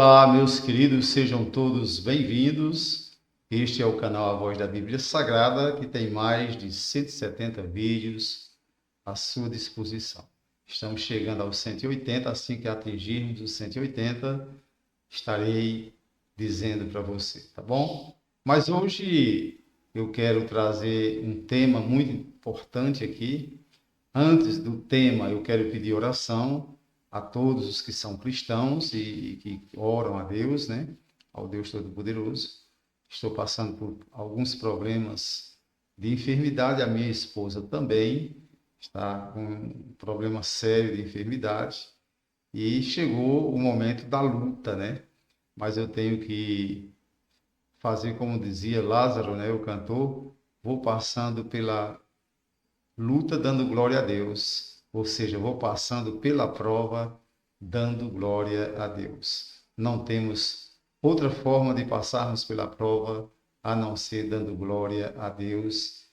Olá, meus queridos, sejam todos bem-vindos. Este é o canal A Voz da Bíblia Sagrada, que tem mais de 170 vídeos à sua disposição. Estamos chegando aos 180, assim que atingirmos os 180, estarei dizendo para você, tá bom? Mas hoje eu quero trazer um tema muito importante aqui. Antes do tema, eu quero pedir oração a todos os que são cristãos e que oram a Deus, né? Ao Deus Todo-Poderoso. Estou passando por alguns problemas de enfermidade, a minha esposa também está com um problema sério de enfermidade e chegou o momento da luta, né? Mas eu tenho que fazer como dizia Lázaro, né? O cantor, vou passando pela luta dando glória a Deus, ou seja, vou passando pela prova dando glória a Deus. Não temos outra forma de passarmos pela prova a não ser dando glória a Deus.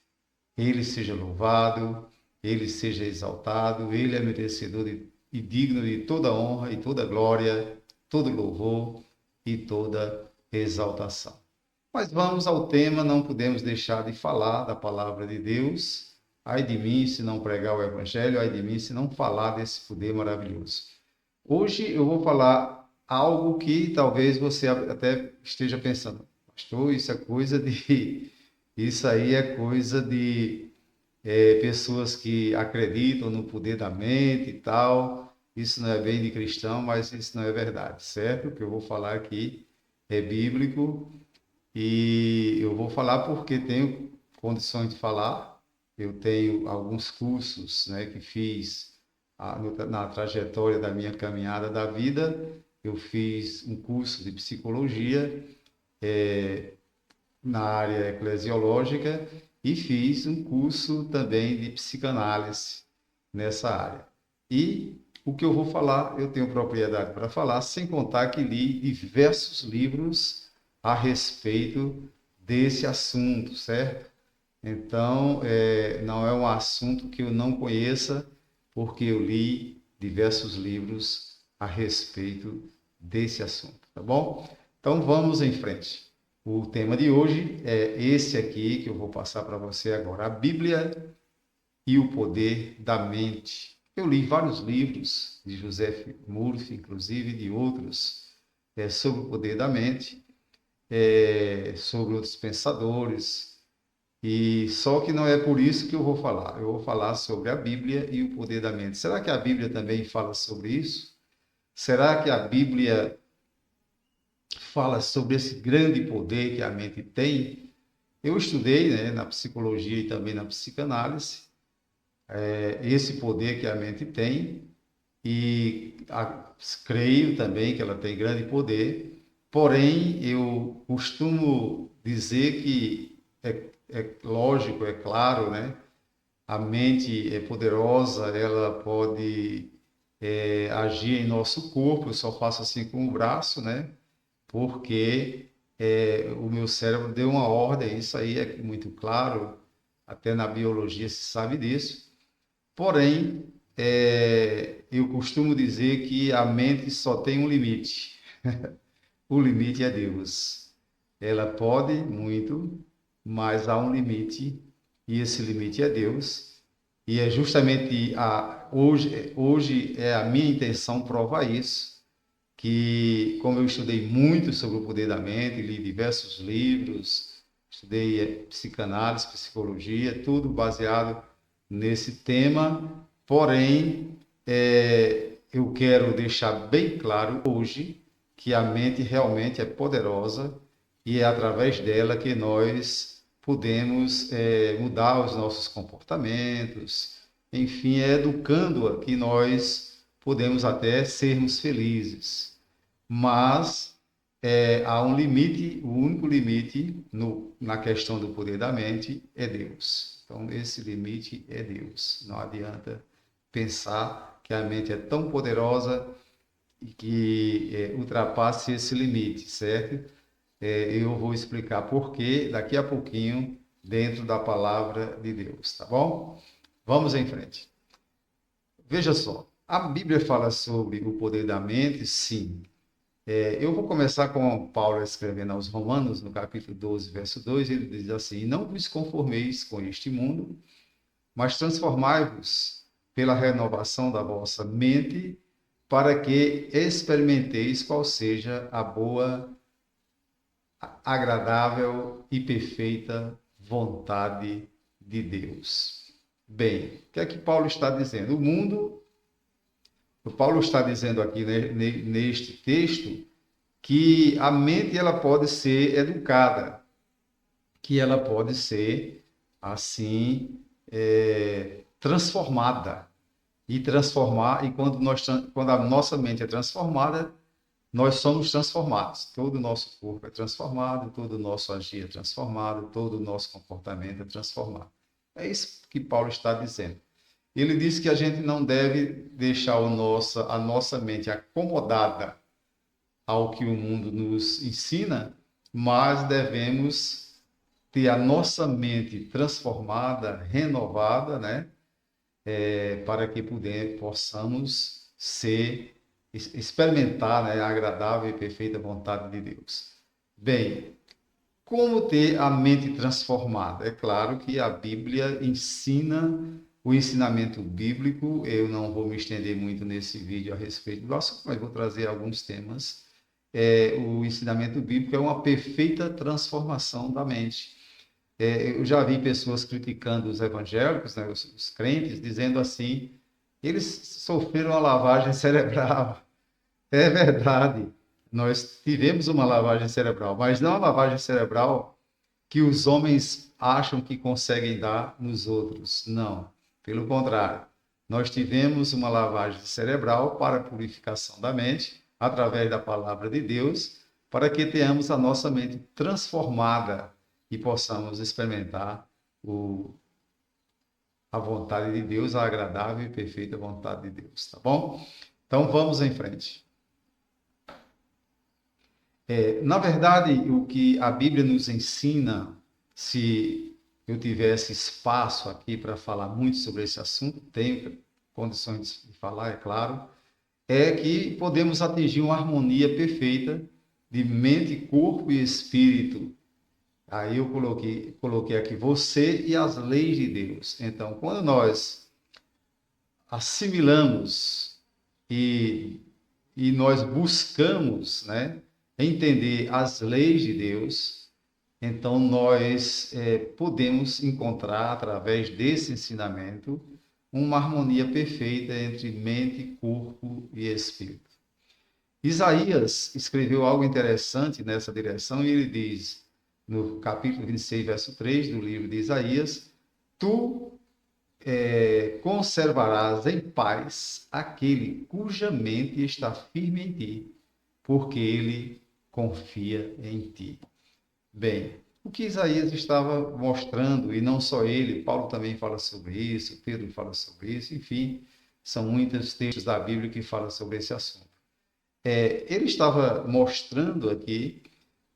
Ele seja louvado, ele seja exaltado, ele é merecedor e digno de toda honra e toda glória, todo louvor e toda exaltação. Mas vamos ao tema, não podemos deixar de falar da palavra de Deus. Ai de mim se não pregar o evangelho, ai de mim se não falar desse poder maravilhoso. Hoje eu vou falar algo que talvez você até esteja pensando, pastor, isso aí é coisa de pessoas que acreditam no poder da mente e tal. Isso não é bem de cristão, mas isso não é verdade, certo? O que eu vou falar aqui é bíblico e eu vou falar porque tenho condições de falar. Eu tenho alguns cursos, né, que fiz na trajetória da minha caminhada da vida. Eu fiz um curso de psicologia na área eclesiológica e fiz um curso também de psicanálise nessa área. E o que eu vou falar, eu tenho propriedade para falar, sem contar que li diversos livros a respeito desse assunto, certo? Então, não é um assunto que eu não conheça, porque eu li diversos livros a respeito desse assunto, tá bom? Então, vamos em frente. O tema de hoje é esse aqui que eu vou passar para você agora: a Bíblia e o poder da mente. Eu li vários livros de Joseph Murphy, inclusive de outros, sobre o poder da mente, sobre outros pensadores, e só que não é por isso que eu vou falar. Eu vou falar sobre a Bíblia e o poder da mente. Será que a Bíblia também fala sobre isso? Será que a Bíblia fala sobre esse grande poder que a mente tem? Eu estudei, né, na psicologia e também na psicanálise, esse poder que a mente tem e creio também que ela tem grande poder. Porém, eu costumo dizer que é lógico, é claro, né? A mente é poderosa, ela pode agir em nosso corpo. Eu só faço assim com o braço, né? Porque o meu cérebro deu uma ordem, isso aí é muito claro, até na biologia se sabe disso. Porém, eu costumo dizer que a mente só tem um limite. O limite é Deus. Ela pode muito, mas há um limite, e esse limite é Deus. E é justamente hoje é a minha intenção provar isso, que como eu estudei muito sobre o poder da mente, li diversos livros, estudei psicanálise, psicologia, tudo baseado nesse tema. Porém, eu quero deixar bem claro hoje que a mente realmente é poderosa e é através dela que nós podemos mudar os nossos comportamentos, enfim, é educando-a que nós podemos até sermos felizes. Mas há um limite, o único limite na questão do poder da mente é Deus. Então, esse limite é Deus. Não adianta pensar que a mente é tão poderosa e que ultrapasse esse limite, certo? Eu vou explicar por quê daqui a pouquinho dentro da palavra de Deus, tá bom? Vamos em frente. Veja só, a Bíblia fala sobre o poder da mente, sim, Eu vou começar com Paulo escrevendo aos Romanos, no capítulo 12, verso 2, ele diz assim: não vos conformeis com este mundo, mas transformai-vos pela renovação da vossa mente, para que experimenteis qual seja a boa, agradável e perfeita vontade de Deus. Bem, o que é que Paulo está dizendo? O Paulo está dizendo aqui neste texto que a mente ela pode ser educada, que ela pode ser assim transformada e transformar, e quando a nossa mente é transformada, nós somos transformados. Todo o nosso corpo é transformado, todo o nosso agir é transformado, todo o nosso comportamento é transformado. É isso que Paulo está dizendo. Ele diz que a gente não deve deixar a nossa mente acomodada ao que o mundo nos ensina, mas devemos ter a nossa mente transformada, renovada, né? Para que possamos experimentar, né, a agradável e perfeita vontade de Deus. Bem, como ter a mente transformada? É claro que a Bíblia ensina o ensinamento bíblico. Eu não vou me estender muito nesse vídeo a respeito do assunto, mas vou trazer alguns temas. O ensinamento bíblico é uma perfeita transformação da mente. Eu já vi pessoas criticando os evangélicos, né, os crentes, dizendo assim: eles sofreram uma lavagem cerebral. É verdade, nós tivemos uma lavagem cerebral, mas não a lavagem cerebral que os homens acham que conseguem dar nos outros. Não, pelo contrário, nós tivemos uma lavagem cerebral para a purificação da mente, através da palavra de Deus, para que tenhamos a nossa mente transformada e possamos experimentar a vontade de Deus, a agradável e perfeita vontade de Deus, tá bom? Então vamos em frente. Na verdade, o que a Bíblia nos ensina, se eu tivesse espaço aqui para falar muito sobre esse assunto, tenho condições de falar, é claro, é que podemos atingir uma harmonia perfeita de mente, corpo e espírito. Aí eu coloquei aqui você e as leis de Deus. Então, quando nós assimilamos e, e nós buscamos, né, entender as leis de Deus, então nós podemos encontrar, através desse ensinamento, uma harmonia perfeita entre mente, corpo e espírito. Isaías escreveu algo interessante nessa direção e ele diz, no capítulo 26, verso 3 do livro de Isaías: tu conservarás em paz aquele cuja mente está firme em ti, porque ele confia em ti. Bem, o que Isaías estava mostrando, e não só ele, Paulo também fala sobre isso, Pedro fala sobre isso, enfim, são muitos textos da Bíblia que falam sobre esse assunto. Ele estava mostrando aqui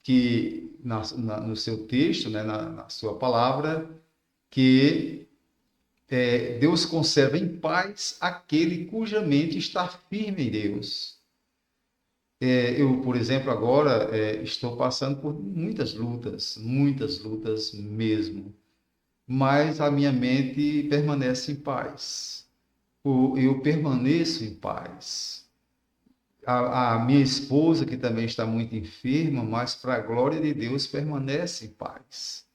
que, no seu texto, né, na sua palavra, que Deus conserva em paz aquele cuja mente está firme em Deus. Eu, por exemplo, agora estou passando por muitas lutas mesmo, mas a minha mente permanece em paz. Eu permaneço em paz. A minha esposa, que também está muito enferma, mas para a glória de Deus permanece em paz.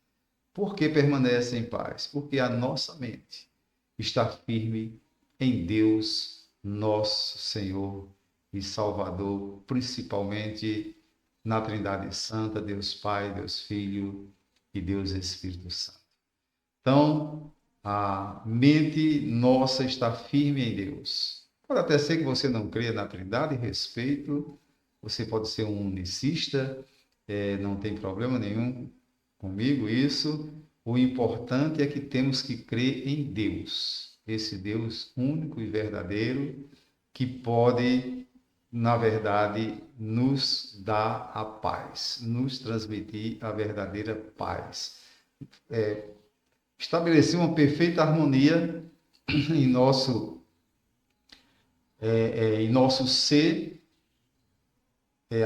Por que permanece em paz? Porque a nossa mente está firme em Deus, nosso Senhor e Salvador, principalmente na Trindade Santa, Deus Pai, Deus Filho e Deus Espírito Santo. Então, a mente nossa está firme em Deus. Pode até ser que você não creia na Trindade, respeito, você pode ser um unicista, não tem problema nenhum comigo isso. O importante é que temos que crer em Deus, esse Deus único e verdadeiro, que pode, na verdade, nos dar a paz, nos transmitir a verdadeira paz. Estabelecer uma perfeita harmonia em nosso ser,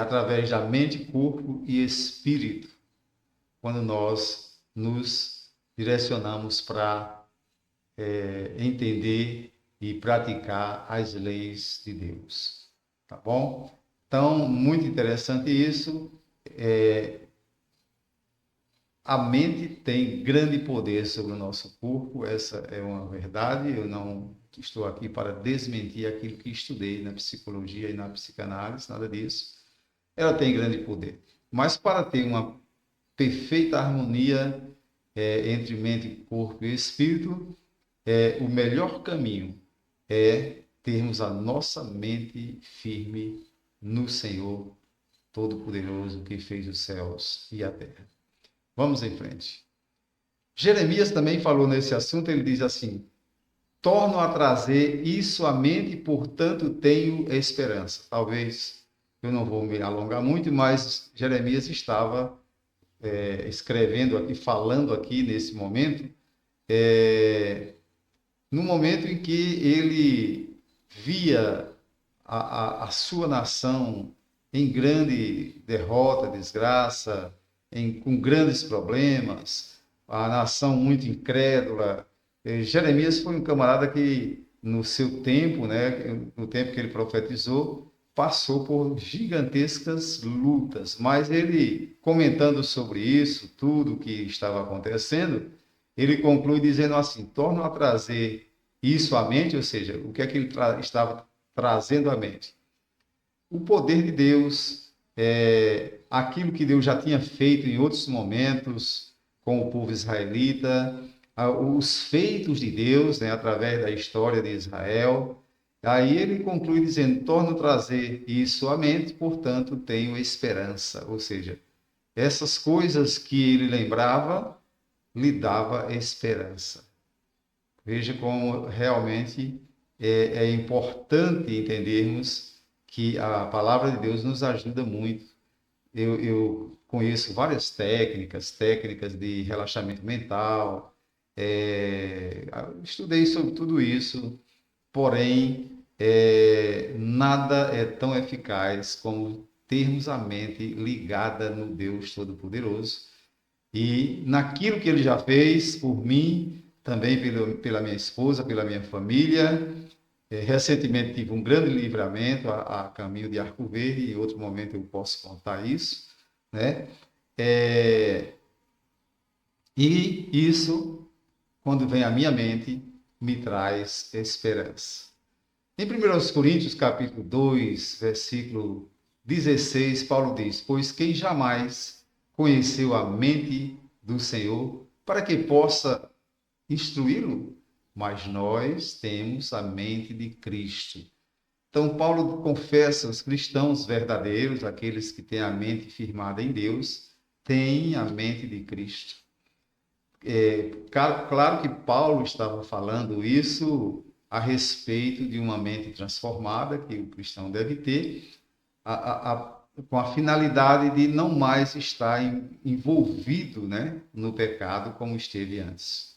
através da mente, corpo e espírito, quando nós nos direcionamos para entender e praticar as leis de Deus. Tá bom? Então, muito interessante isso. A mente tem grande poder sobre o nosso corpo, essa é uma verdade. Eu não estou aqui para desmentir aquilo que estudei na psicologia e na psicanálise, nada disso. Ela tem grande poder. Mas para ter uma perfeita harmonia entre mente, corpo e espírito, o melhor caminho é termos a nossa mente firme no Senhor Todo-Poderoso que fez os céus e a terra. Vamos em frente. Jeremias também falou nesse assunto, ele diz assim: torno a trazer isso à mente, portanto tenho esperança. Talvez eu não vou me alongar muito, mas Jeremias estava escrevendo aqui, falando aqui nesse momento, no momento em que ele via a sua nação em grande derrota, desgraça, com grandes problemas, a nação muito incrédula. Jeremias foi um camarada que, no seu tempo, né, no tempo que ele profetizou, passou por gigantescas lutas, mas ele, comentando sobre isso, tudo que estava acontecendo, ele conclui dizendo assim: torno a trazer isso à mente, ou seja, o que é que ele estava trazendo à mente? O poder de Deus, aquilo que Deus já tinha feito em outros momentos com o povo israelita, os feitos de Deus, né, através da história de Israel. Aí ele conclui dizendo: torno a trazer isso à mente, portanto tenho esperança. Ou seja, essas coisas que ele lembrava lhe dava esperança. Veja como realmente é importante entendermos que a palavra de Deus nos ajuda muito. Eu conheço várias técnicas de relaxamento mental, estudei sobre tudo isso, porém, nada é tão eficaz como termos a mente ligada no Deus Todo-Poderoso e naquilo que ele já fez por mim, também pela minha esposa, pela minha família. Recentemente tive um grande livramento a caminho de Arco Verde, e em outro momento eu posso contar isso, né? E isso, quando vem à minha mente, me traz esperança. Em 1 Coríntios, capítulo 2, versículo 16, Paulo diz: pois quem jamais conheceu a mente do Senhor para que possa instruí-lo? Mas nós temos a mente de Cristo. Então, Paulo confessa: os cristãos verdadeiros, aqueles que têm a mente firmada em Deus, têm a mente de Cristo. Claro que Paulo estava falando isso a respeito de uma mente transformada que o cristão deve ter, com a finalidade de não mais estar envolvido, né, no pecado como esteve antes.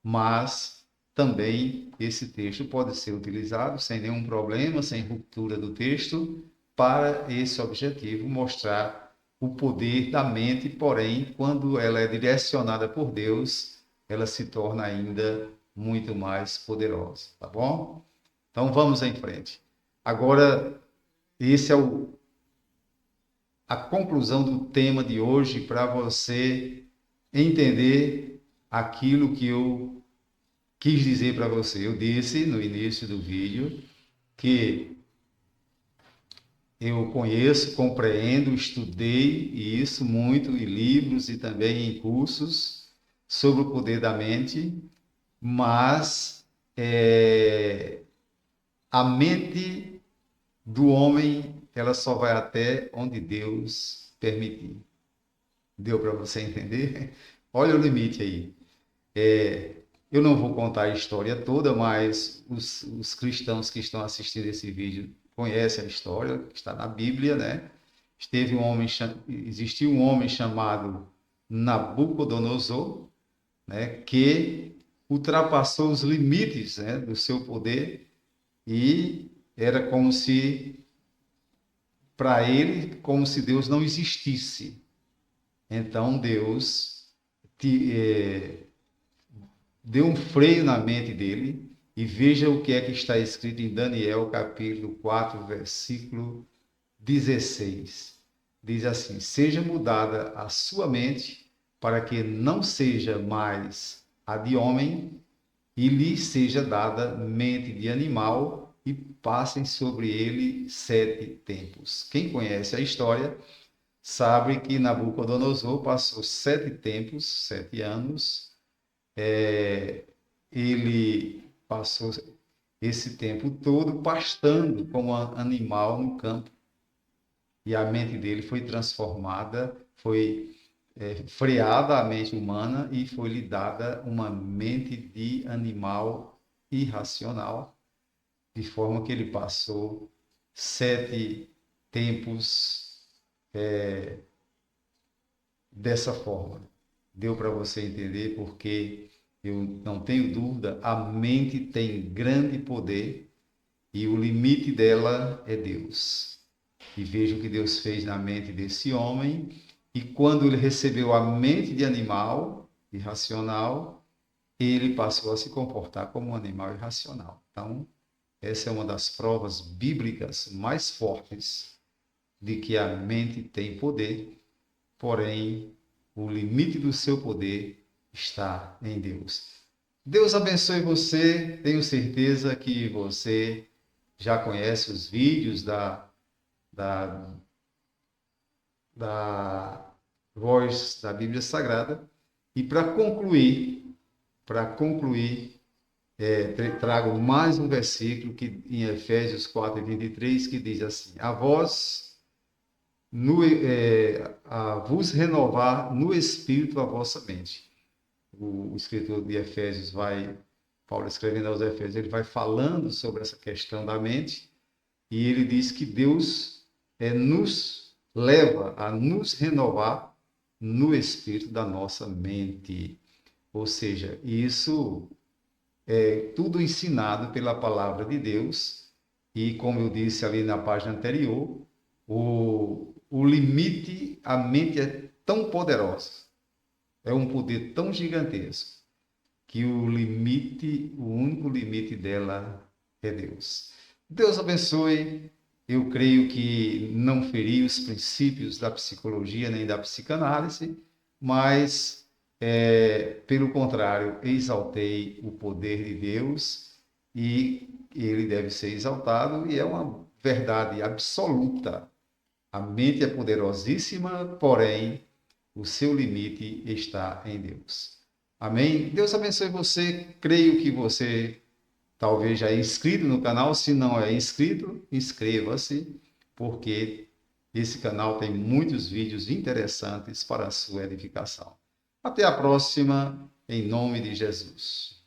Mas também esse texto pode ser utilizado sem nenhum problema, sem ruptura do texto, para esse objetivo, mostrar o poder da mente, porém, quando ela é direcionada por Deus, ela se torna ainda muito mais poderosa, tá bom? Então vamos em frente. Agora, esse é a conclusão do tema de hoje, para você entender aquilo que eu quis dizer para você. Eu disse no início do vídeo que eu conheço, compreendo, estudei isso muito em livros e também em cursos sobre o poder da mente, mas a mente do homem, ela só vai até onde Deus permitir. Deu para você entender? Olha o limite aí. Eu não vou contar a história toda, mas os cristãos que estão assistindo esse vídeo conhecem a história, que está na Bíblia, né? Existiu um homem chamado Nabucodonosor, né, que ultrapassou os limites, né, do seu poder, e era como se para ele como se Deus não existisse. Então Deus deu um freio na mente dele e veja o que é que está escrito em Daniel, capítulo 4, versículo 16. Diz assim: seja mudada a sua mente para que não seja mais a de homem e lhe seja dada mente de animal e passem sobre ele 7 tempos. Quem conhece a história sabe que Nabucodonosor passou 7 tempos, 7 anos. Ele passou esse tempo todo pastando como animal no campo. E a mente dele foi transformada, foi freada a mente humana e foi lhe dada uma mente de animal irracional, de forma que ele passou 7 tempos dessa forma. Deu para você entender? Porque eu não tenho dúvida, a mente tem grande poder e o limite dela é Deus. E veja o que Deus fez na mente desse homem. E quando ele recebeu a mente de animal irracional, ele passou a se comportar como um animal irracional. Então, essa é uma das provas bíblicas mais fortes de que a mente tem poder, porém, o limite do seu poder está em Deus. Deus abençoe você. Tenho certeza que você já conhece os vídeos da voz da Bíblia Sagrada. E para concluir, trago mais um versículo que em Efésios 4:23 que diz assim: a vos renovar no Espírito a vossa mente. O escritor de Efésios Paulo escrevendo aos Efésios, ele vai falando sobre essa questão da mente, e ele diz que Deus nos leva a nos renovar no espírito da nossa mente. Ou seja, isso é tudo ensinado pela palavra de Deus, e como eu disse ali na página anterior, o limite, a mente é tão poderosa, é um poder tão gigantesco, que o único limite dela é Deus. Deus abençoe. Eu creio que não feri os princípios da psicologia nem da psicanálise, mas, pelo contrário, exaltei o poder de Deus e ele deve ser exaltado, e é uma verdade absoluta. A mente é poderosíssima, porém, o seu limite está em Deus. Amém? Deus abençoe você. Creio que você talvez já é inscrito no canal. Se não é inscrito, inscreva-se, porque esse canal tem muitos vídeos interessantes para a sua edificação. Até a próxima, em nome de Jesus.